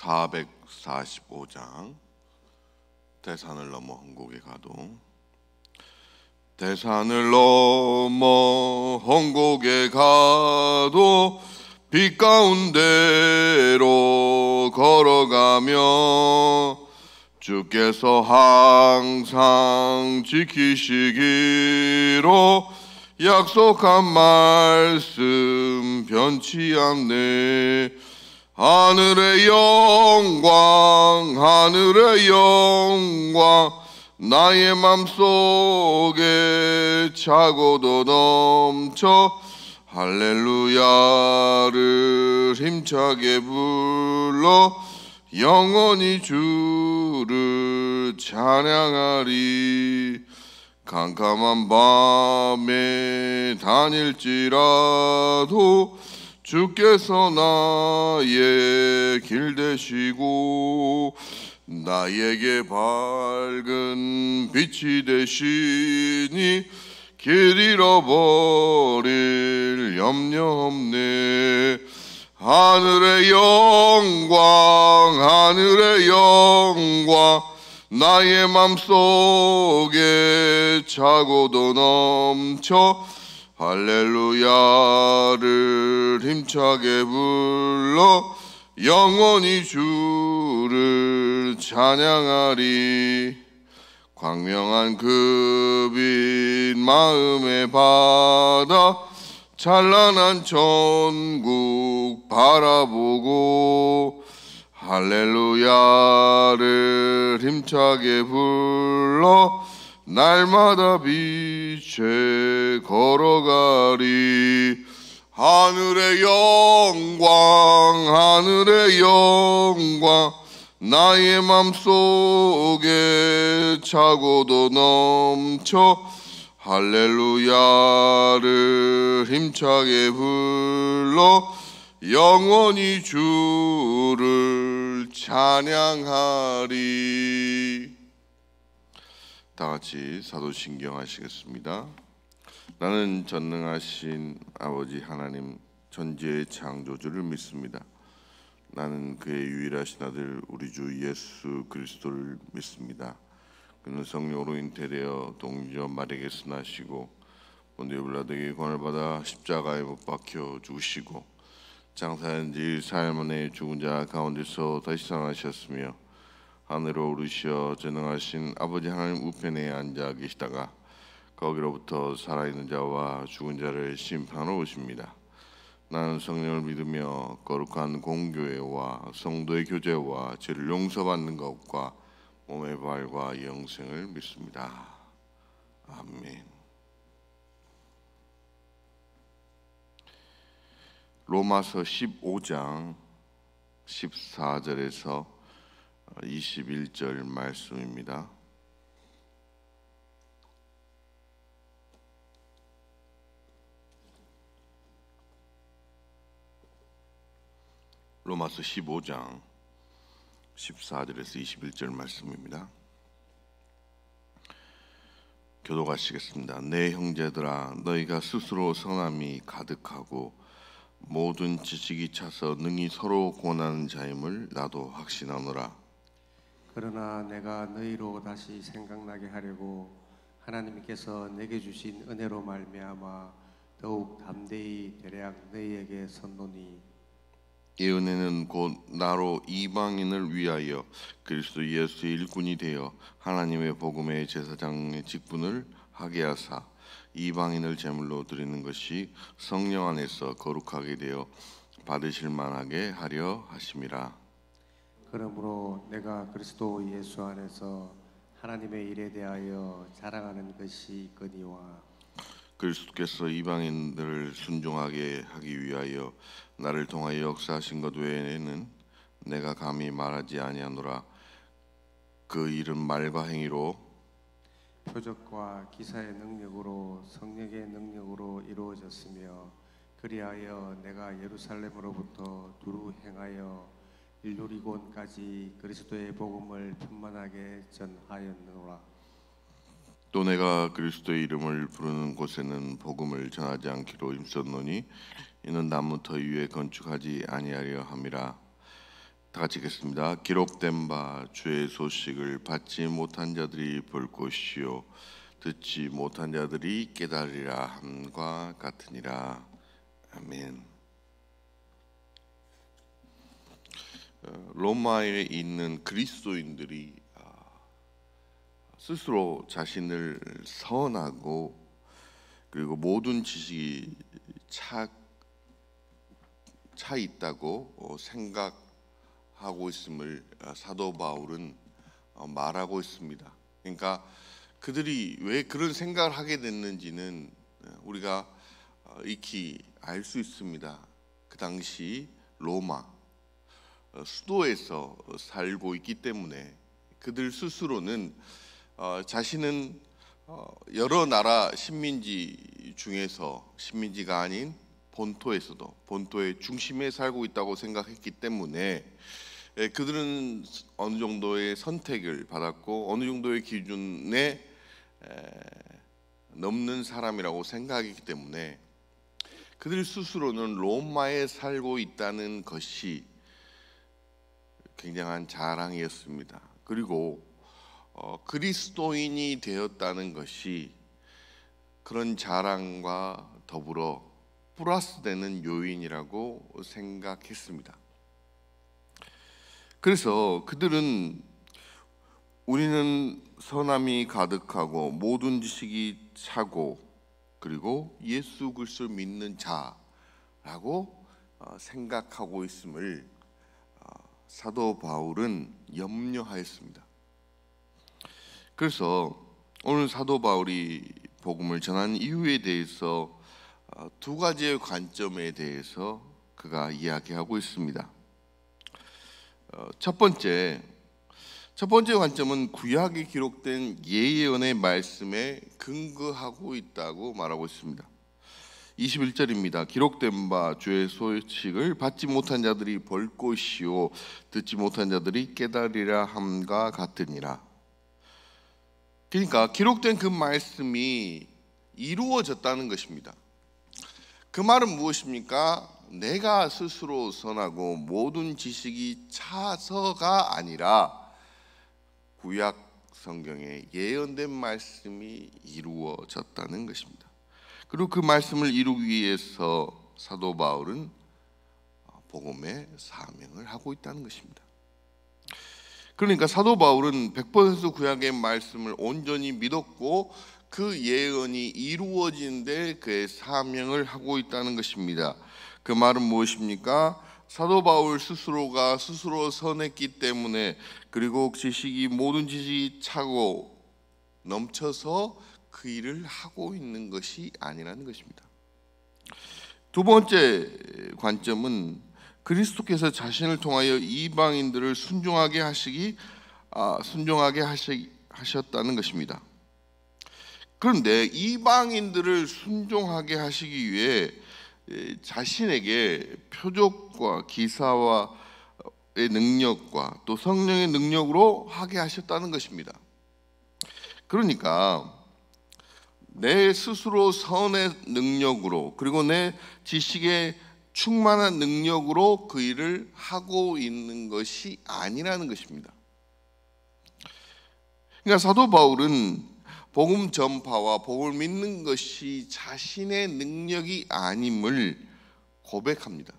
445장 대산을 넘어 hon곡에 가도. 대산을 넘어 hon곡에 가도 빛 가운데로 걸어가며 주께서 항상 지키시기로 약속한 말씀 변치 않네. 하늘의 영광 하늘의 영광 나의 맘속에 차고도 넘쳐 할렐루야를 힘차게 불러 영원히 주를 찬양하리. 캄캄한 밤에 다닐지라도 주께서 나의 길 되시고 나에게 밝은 빛이 되시니 길 잃어버릴 염려 없네. 하늘의 영광 하늘의 영광 나의 맘속에 차고도 넘쳐 할렐루야를 힘차게 불러 영원히 주를 찬양하리. 광명한 그 빛 마음에 받아 찬란한 천국 바라보고 할렐루야를 힘차게 불러 날마다 빛에 걸어가리. 하늘의 영광 하늘의 영광 나의 맘속에 차고도 넘쳐 할렐루야를 힘차게 불러 영원히 주를 찬양하리. 다같이 사도신경 하시겠습니다. 나는 전능하신 아버지 하나님 전지의 창조주를 믿습니다. 나는 그의 유일하신 아들 우리 주 예수 그리스도를 믿습니다. 그는 성령으로 잉태되어 동정 마리아에게서 나시고 본디오 빌라도에게 권을 받아 십자가에 못 박혀 죽으시고 장사한 지 4일 만에 죽은 자 가운데서 다시 살아나셨으며 하늘로 오르시어 전능하신 아버지 하나님 우편에 앉아 계시다가 거기로부터 살아있는 자와 죽은 자를 심판하러 오십니다. 나는 성령을 믿으며 거룩한 공교회와 성도의 교제와 죄를 용서받는 것과 몸의 부활과 영생을 믿습니다. 아멘. 로마서 15장 14절에서 21절 말씀입니다. 로마서 15장 14절에서 21절 말씀입니다. 교독하시겠습니다. 내 형제들아 너희가 스스로 선함이 가득하고 모든 지식이 차서 능히 서로 권하는 자임을 나도 확신하노라. 그러나 내가 너희로 다시 생각나게 하려고 하나님께서 내게 주신 은혜로 말미암아 더욱 담대히 대략 너희에게 선노니 이 은혜는 곧 나로 이방인을 위하여 그리스도 예수의 일꾼이 되어 하나님의 복음의 제사장의 직분을 하게 하사 이방인을 제물로 드리는 것이 성령 안에서 거룩하게 되어 받으실 만하게 하려 하심이라. 그러므로 내가 그리스도 예수 안에서 하나님의 일에 대하여 자랑하는 것이 있거니와 그리스도께서 이방인들을 순종하게 하기 위하여 나를 통하여 역사하신 것 외에는 내가 감히 말하지 아니하노라. 그 일은 말과 행위로 표적과 기사의 능력으로 성령의 능력으로 이루어졌으며 그리하여 내가 예루살렘으로부터 두루 행하여 일루리곤까지 그리스도의 복음을 편만하게 전하였노라. 또 내가 그리스도의 이름을 부르는 곳에는 복음을 전하지 않기로 힘썼노니 이는 나무 터 위에 건축하지 아니하려 함이라. 다 같이 읽겠습니다. 기록된 바 주의 소식을 받지 못한 자들이 볼 것이요 듣지 못한 자들이 깨달으리라 함과 같으니라. 아멘. 로마에 있는 그리스도인들이 스스로 자신을 선하고 그리고 모든 지식이 차 있다고 생각하고 있음을 사도 바울은 말하고 있습니다. 그러니까 그들이 왜 그런 생각을 하게 됐는지는 우리가 익히 알 수 있습니다. 그 당시 로마 수도에서 살고 있기 때문에 그들 스스로는 자신은 여러 나라 식민지 중에서 식민지가 아닌 본토에서도 본토의 중심에 살고 있다고 생각했기 때문에 그들은 어느 정도의 선택을 받았고 어느 정도의 기준에 넘는 사람이라고 생각하기 때문에 그들 스스로는 로마에 살고 있다는 것이 굉장한 자랑이었습니다. 그리고 그리스도인이 되었다는 것이 그런 자랑과 더불어 플러스되는 요인이라고 생각했습니다. 그래서 그들은 우리는 선함이 가득하고 모든 지식이 차고 그리고 예수 그리스도를 믿는 자라고 생각하고 있음을 사도 바울은 염려하였습니다. 그래서 오늘 사도 바울이 복음을 전한 이유에 대해서 두 가지의 관점에 대해서 그가 이야기하고 있습니다. 첫 번째 관점은 구약에 기록된 예언의 말씀에 근거하고 있다고 말하고 있습니다. 21절입니다. 기록된 바 주의 소식을 받지 못한 자들이 볼 것이요 듣지 못한 자들이 깨달으리라 함과 같으니라. 그러니까 기록된 그 말씀이 이루어졌다는 것입니다. 그 말은 무엇입니까? 내가 스스로 선하고 모든 지식이 차서가 아니라 구약 성경에 예언된 말씀이 이루어졌다는 것입니다. 그리고 그 말씀을 이루기 위해서 사도 바울은 복음의 사명을 하고 있다는 것입니다. 그러니까 사도 바울은 100% 구약의 말씀을 온전히 믿었고 그 예언이 이루어진데 그의 사명을 하고 있다는 것입니다. 그 말은 무엇입니까? 사도 바울 스스로가 스스로 선했기 때문에 그리고 모든 지식이 차고 넘쳐서 그 일을 하고 있는 것이 아니라는 것입니다. 두 번째 관점은 그리스도께서 자신을 통하여 이방인들을 순종하게 하셨다는 것입니다. 그런데 이방인들을 순종하게 하시기 위해 자신에게 표적과 기사와의 능력과 또 성령의 능력으로 하게 하셨다는 것입니다. 그러니까 내 스스로 선의 능력으로 그리고 내 지식의 충만한 능력으로 그 일을 하고 있는 것이 아니라는 것입니다. 그러니까 사도 바울은 복음 전파와 복음을 믿는 것이 자신의 능력이 아님을 고백합니다.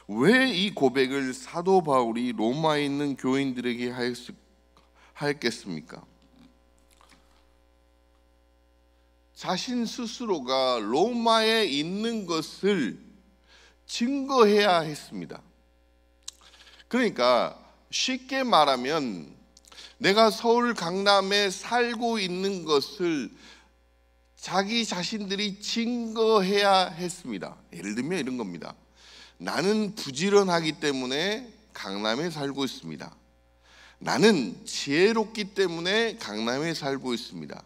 왜 이 고백을 사도 바울이 로마에 있는 교인들에게 하였겠습니까? 자신 스스로가 로마에 있는 것을 증거해야 했습니다. 그러니까 쉽게 말하면 내가 서울 강남에 살고 있는 것을 자기 자신들이 증거해야 했습니다. 예를 들면 이런 겁니다. 나는 부지런하기 때문에 강남에 살고 있습니다. 나는 지혜롭기 때문에 강남에 살고 있습니다.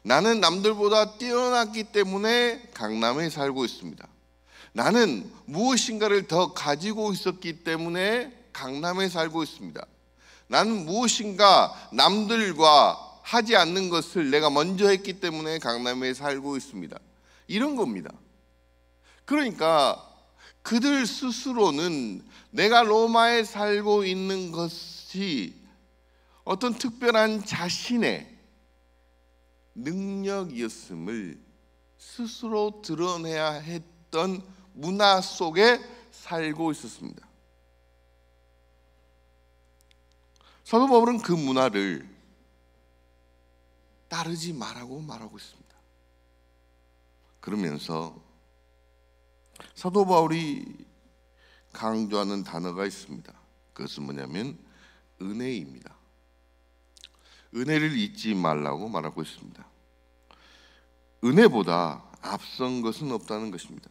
나는 남들보다 뛰어났기 때문에 강남에 살고 있습니다. 나는 무엇인가를 더 가지고 있었기 때문에 강남에 살고 있습니다. 나는 무엇인가 남들과 하지 않는 것을 내가 먼저 했기 때문에 강남에 살고 있습니다. 이런 겁니다. 그러니까 그들 스스로는 내가 로마에 살고 있는 것이 어떤 특별한 자신의 능력이었음을 스스로 드러내야 했던 문화 속에 살고 있었습니다. 사도 바울은 그 문화를 따르지 말라고 말하고 있습니다. 그러면서 사도 바울이 강조하는 단어가 있습니다. 그것은 뭐냐면 은혜입니다. 은혜를 잊지 말라고 말하고 있습니다. 은혜보다 앞선 것은 없다는 것입니다.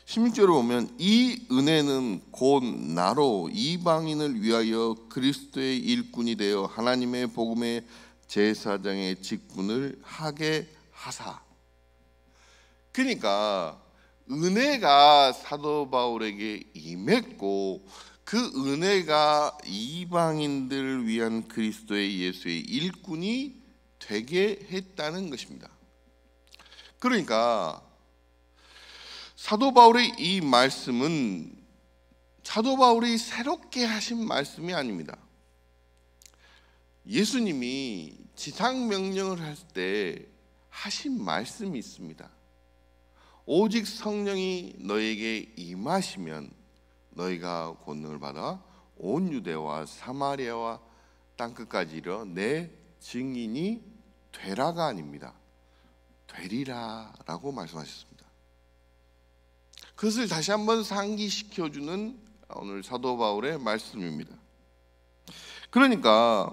16절에 보면 이 은혜는 곧 나로 이방인을 위하여 그리스도의 일꾼이 되어 하나님의 복음의 제사장의 직분을 하게 하사. 그러니까 은혜가 사도 바울에게 임했고 그 은혜가 이방인들을 위한 그리스도의 예수의 일꾼이 되게 했다는 것입니다. 그러니까 사도 바울의 이 말씀은 사도 바울이 새롭게 하신 말씀이 아닙니다. 예수님이 지상 명령을 할 때 하신 말씀이 있습니다. 오직 성령이 너에게 임하시면 너희가 권능을 받아 온 유대와 사마리아와 땅끝까지 이르러 내 증인이 되라가 아닙니다. 되리라라고 말씀하셨습니다. 그것을 다시 한번 상기시켜주는 오늘 사도 바울의 말씀입니다. 그러니까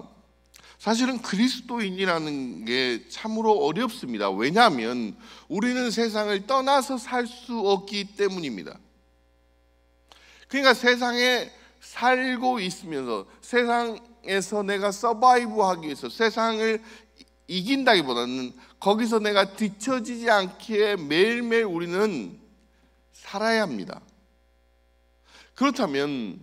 사실은 그리스도인이라는 게 참으로 어렵습니다. 왜냐하면 우리는 세상을 떠나서 살 수 없기 때문입니다. 그러니까 세상에 살고 있으면서 세상에서 내가 서바이브하기 위해서 세상을 이긴다기보다는 거기서 내가 뒤처지지 않기에 매일매일 우리는 살아야 합니다. 그렇다면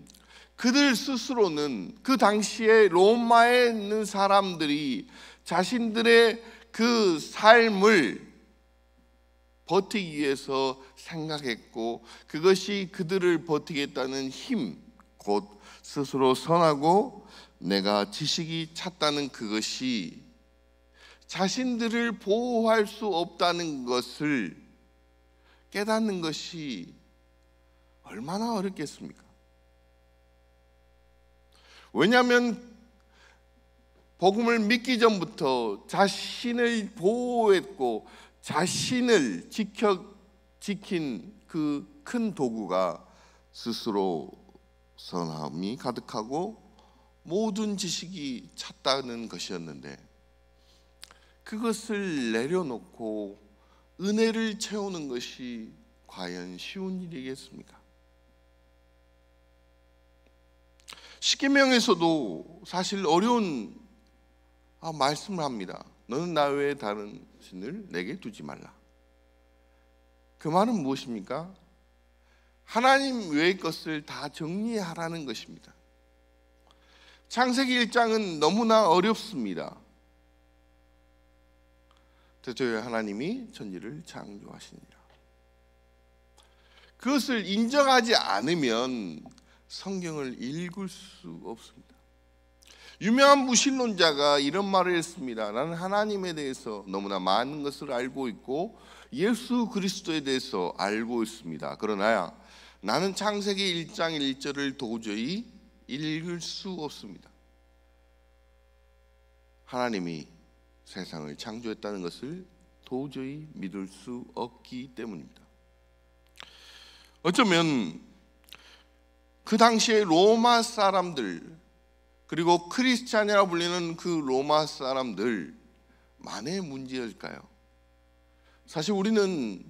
그들 스스로는 그 당시에 로마에 있는 사람들이 자신들의 그 삶을 버티기 위해서 생각했고 그것이 그들을 버티겠다는 힘, 곧 스스로 선하고 내가 지식이 찼다는 그것이 자신들을 보호할 수 없다는 것을 깨닫는 것이 얼마나 어렵겠습니까? 왜냐하면 복음을 믿기 전부터 자신을 보호했고 자신을 지킨 그 큰 도구가 스스로 선함이 가득하고 모든 지식이 찼다는 것이었는데 그것을 내려놓고 은혜를 채우는 것이 과연 쉬운 일이겠습니까? 십계명에서도 사실 어려운 말씀을 합니다. 너는 나 외에 다른 신을 내게 두지 말라. 그 말은 무엇입니까? 하나님 외의 것을 다 정리하라는 것입니다. 창세기 1장은 너무나 어렵습니다. 대초에 하나님이 천지를 창조하시니라. 그것을 인정하지 않으면 성경을 읽을 수 없습니다. 유명한 무신론자가 이런 말을 했습니다. 나는 하나님에 대해서 너무나 많은 것을 알고 있고 예수 그리스도에 대해서 알고 있습니다. 그러나 나는 창세기 1장 1절을 도저히 읽을 수 없습니다. 하나님이 세상을 창조했다는 것을 도저히 믿을 수 없기 때문입니다. 어쩌면 그 당시에 로마 사람들 그리고 크리스찬이라 불리는 그 로마 사람들만의 문제일까요? 사실 우리는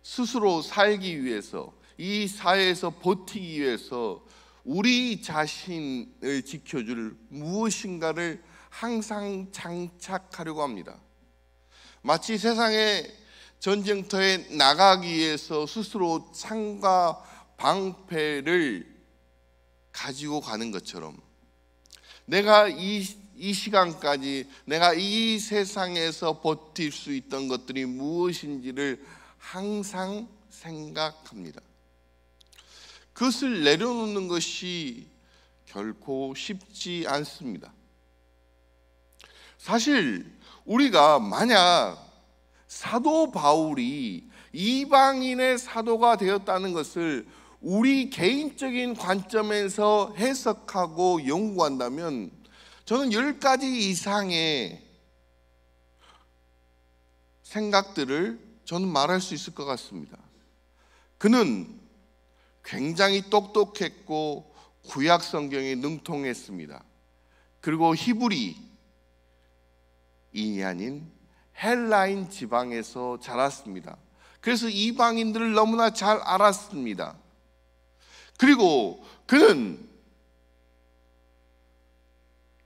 스스로 살기 위해서 이 사회에서 버티기 위해서 우리 자신을 지켜줄 무엇인가를 항상 장착하려고 합니다. 마치 세상의 전쟁터에 나가기 위해서 스스로 창과 방패를 가지고 가는 것처럼 내가 이 이 시간까지 내가 이 세상에서 버틸 수 있던 것들이 무엇인지를 항상 생각합니다. 그것을 내려놓는 것이 결코 쉽지 않습니다. 사실 우리가 만약 사도 바울이 이방인의 사도가 되었다는 것을 우리 개인적인 관점에서 해석하고 연구한다면 저는 10가지 이상의 생각들을 저는 말할 수 있을 것 같습니다. 그는 굉장히 똑똑했고 구약 성경에 능통했습니다. 그리고 히브리인이 아닌 헬라인 지방에서 자랐습니다. 그래서 이방인들을 너무나 잘 알았습니다. 그리고 그는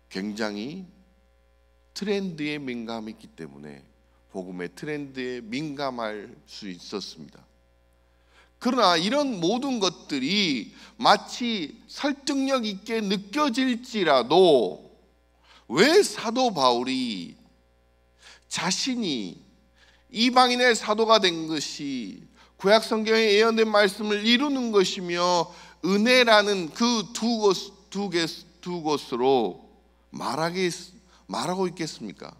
굉장히 트렌드에 민감했기 때문에 복음의 트렌드에 민감할 수 있었습니다. 그러나 이런 모든 것들이 마치 설득력 있게 느껴질지라도 왜 사도 바울이 자신이 이방인의 사도가 된 것이 구약 성경에 예언된 말씀을 이루는 것이며 은혜라는 그 두 것으로 말하고 있겠습니까?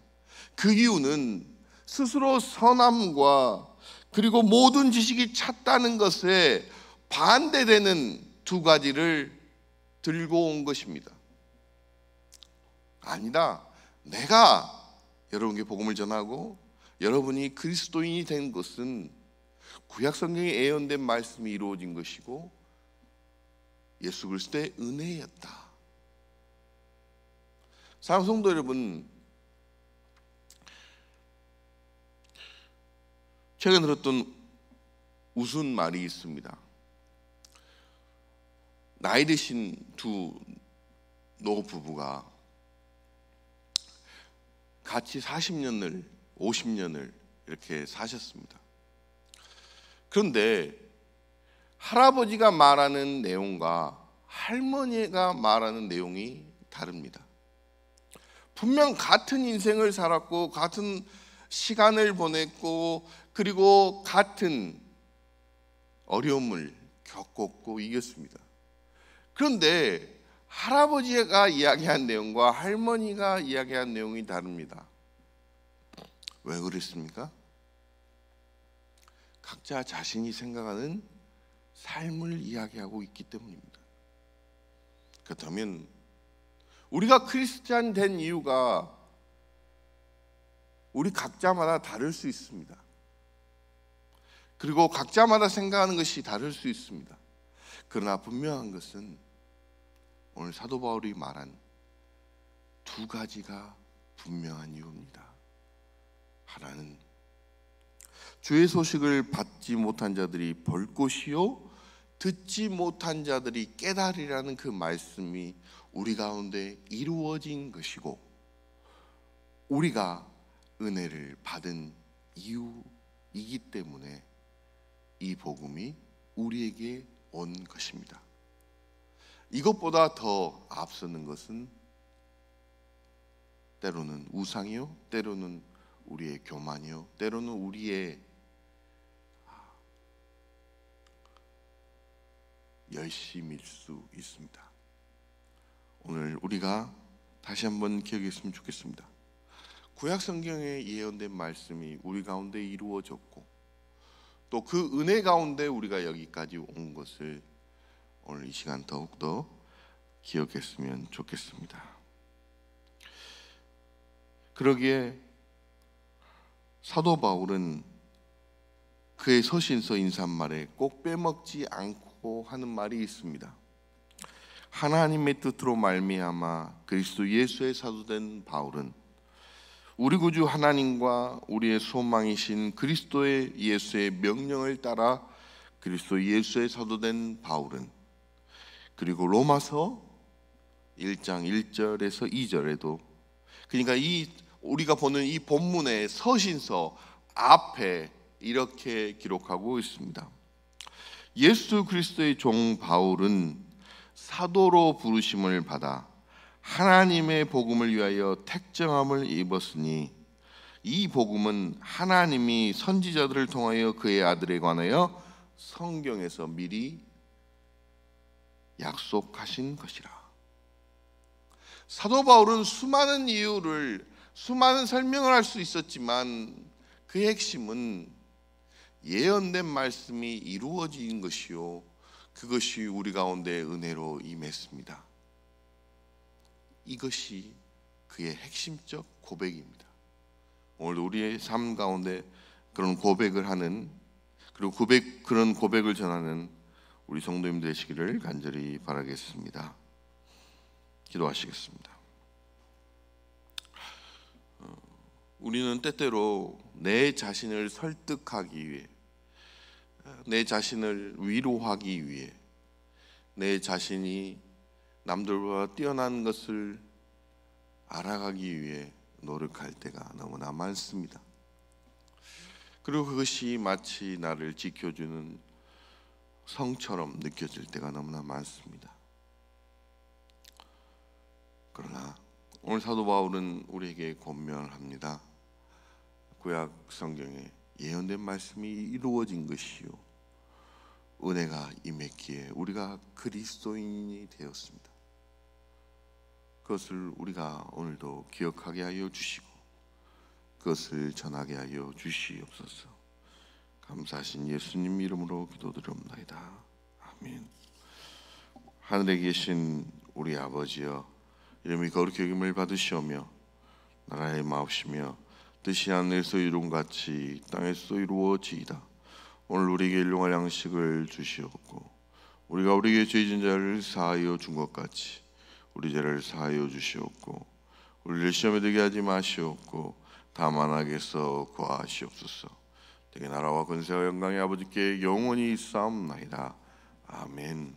그 이유는 스스로 선함과 그리고 모든 지식이 찼다는 것에 반대되는 두 가지를 들고 온 것입니다. 아니다. 내가 여러분께 복음을 전하고 여러분이 그리스도인이 된 것은 구약 성경에 예언된 말씀이 이루어진 것이고 예수 그리스도의 은혜였다. 사랑하는 성도 여러분, 최근 들었던 웃은 말이 있습니다. 나이 드신 두 노부부가 같이 40년을 50년을 이렇게 사셨습니다. 그런데 할아버지가 말하는 내용과 할머니가 말하는 내용이 다릅니다. 분명 같은 인생을 살았고 같은 시간을 보냈고 그리고 같은 어려움을 겪었고 이겼습니다. 그런데 할아버지가 이야기한 내용과 할머니가 이야기한 내용이 다릅니다. 왜 그랬습니까? 각자 자신이 생각하는 삶을 이야기하고 있기 때문입니다. 그렇다면 우리가 크리스찬 된 이유가 우리 각자마다 다를 수 있습니다. 그리고 각자마다 생각하는 것이 다를 수 있습니다. 그러나 분명한 것은 오늘 사도 바울이 말한 두 가지가 분명한 이유입니다. 하나는 주의 소식을 받지 못한 자들이 볼 것이요 듣지 못한 자들이 깨달으리라는 그 말씀이 우리 가운데 이루어진 것이고 우리가 은혜를 받은 이유이기 때문에 이 복음이 우리에게 온 것입니다. 이것보다 더 앞서는 것은 때로는 우상이요, 때로는 우리의 교만이요, 때로는 우리의 열심일 수 있습니다. 오늘 우리가 다시 한번 기억했으면 좋겠습니다. 구약 성경에 예언된 말씀이 우리 가운데 이루어졌고 또 그 은혜 가운데 우리가 여기까지 온 것을 오늘 이 시간 더욱더 기억했으면 좋겠습니다. 그러기에 사도 바울은 그의 서신서 인사말에 꼭 빼먹지 않고 하는 말이 있습니다. 하나님의 뜻으로 말미암아 그리스도 예수의 사도된 바울은 우리 구주 하나님과 우리의 소망이신 그리스도의 예수의 명령을 따라 그리스도 예수의 사도된 바울은 그리고 로마서 1장 1절에서 2절에도 그러니까 우리가 보는 이 본문의 서신서 앞에 이렇게 기록하고 있습니다. 예수 그리스도의 종 바울은 사도로 부르심을 받아 하나님의 복음을 위하여 택정함을 입었으니 이 복음은 하나님이 선지자들을 통하여 그의 아들에 관하여 성경에서 미리 약속하신 것이라. 사도 바울은 수많은 이유를, 수많은 설명을 할 수 있었지만 그 핵심은 예언된 말씀이 이루어진 것이요, 그것이 우리 가운데 은혜로 임했습니다. 이것이 그의 핵심적 고백입니다. 오늘 우리의 삶 가운데 그런 고백을 하는, 그리고 그런 고백을 전하는 우리 성도님 되시기를 간절히 바라겠습니다. 기도하시겠습니다. 우리는 때때로 내 자신을 설득하기 위해, 내 자신을 위로하기 위해, 내 자신이 남들보다 뛰어난 것을 알아가기 위해 노력할 때가 너무나 많습니다. 그리고 그것이 마치 나를 지켜주는 성처럼 느껴질 때가 너무나 많습니다. 그러나 오늘 사도 바울은 우리에게 권면합니다. 구약 성경에 예언된 말씀이 이루어진 것이요, 은혜가 임했기에 우리가 그리스도인이 되었습니다. 그것을 우리가 오늘도 기억하게 하여 주시고 그것을 전하게 하여 주시옵소서. 감사하신 예수님 이름으로 기도드립니다. 아멘. 하늘에 계신 우리 아버지여, 이름이 거룩히 여김을 받으시오며 나라의 마옵시며 뜻이 하늘에서 이룬 같이 땅에서 이루어지이다. 오늘 우리에게 일용할 양식을 주시옵고 우리가 우리에게 죄진 자를 사하여 준 것 같이 우리 죄를 사하여 주시옵고 우리를 시험에 들게 하지 마시옵고 다만 악에서 구하시옵소서. 되게 나라와 권세와 영광이 아버지께 영원히 있사옵나이다. 아멘.